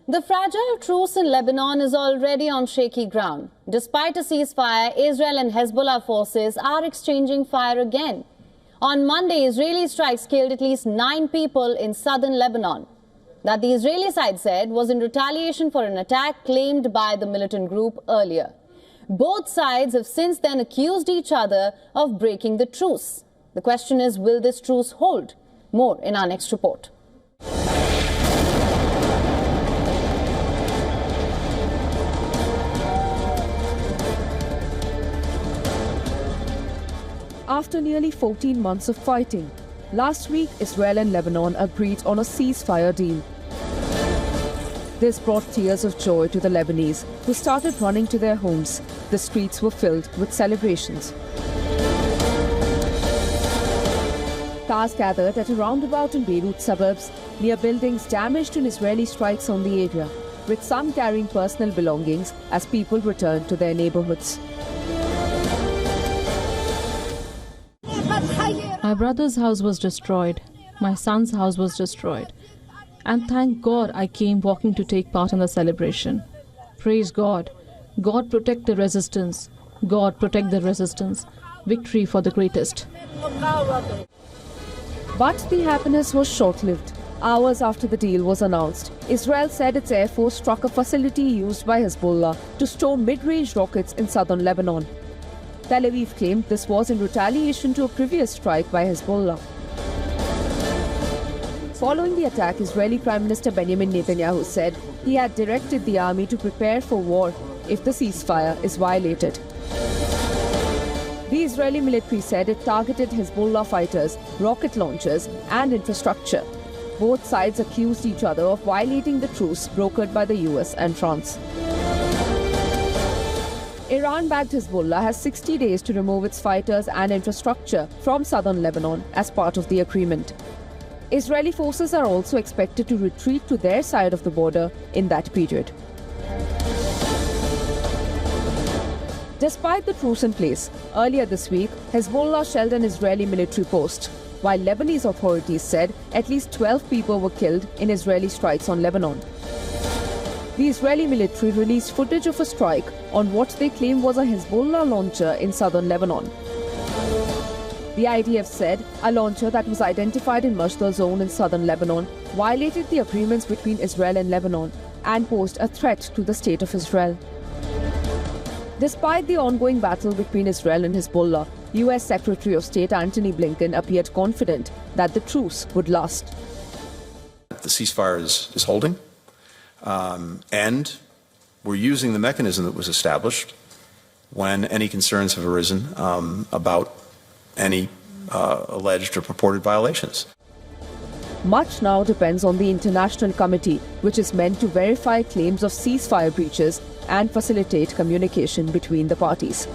The fragile truce in Lebanon is already on shaky ground. Despite a ceasefire, Israel and Hezbollah forces are exchanging fire again. On Monday, Israeli strikes killed at least 9 people in southern Lebanon. That the Israeli side said was in retaliation for an attack claimed by the militant group earlier. Both sides have since then accused each other of breaking the truce. The question is, will this truce hold? More in our next report. After nearly 14 months of fighting, last week Israel and Lebanon agreed on a ceasefire deal. This brought tears of joy to the Lebanese, who started running to their homes. The streets were filled with celebrations. Cars gathered at a roundabout in Beirut suburbs near buildings damaged in Israeli strikes on the area, with some carrying personal belongings as people returned to their neighborhoods. My brother's house was destroyed. My son's house was destroyed. And thank God I came walking to take part in the celebration. Praise God. God protect the resistance. God protect the resistance. Victory for the greatest. But the happiness was short-lived. Hours after the deal was announced, Israel said its air force struck a facility used by Hezbollah to store mid-range rockets in southern Lebanon. Tel Aviv claimed this was in retaliation to a previous strike by Hezbollah. Following the attack, Israeli Prime Minister Benjamin Netanyahu said he had directed the army to prepare for war if the ceasefire is violated. The Israeli military said it targeted Hezbollah fighters, rocket launchers and infrastructure. Both sides accused each other of violating the truce brokered by the US and France. Iran-backed Hezbollah has 60 days to remove its fighters and infrastructure from southern Lebanon as part of the agreement. Israeli forces are also expected to retreat to their side of the border in that period. Despite the truce in place, earlier this week, Hezbollah shelled an Israeli military post, while Lebanese authorities said at least 12 people were killed in Israeli strikes on Lebanon. The Israeli military released footage of a strike on what they claim was a Hezbollah launcher in southern Lebanon. The IDF said a launcher that was identified in Mashdar zone in southern Lebanon violated the agreements between Israel and Lebanon and posed a threat to the state of Israel. Despite the ongoing battle between Israel and Hezbollah, US Secretary of State Antony Blinken appeared confident that the truce would last. The ceasefire is holding. And we're using the mechanism that was established when any concerns have arisen about any alleged or purported violations. Much now depends on the International Committee, which is meant to verify claims of ceasefire breaches and facilitate communication between the parties.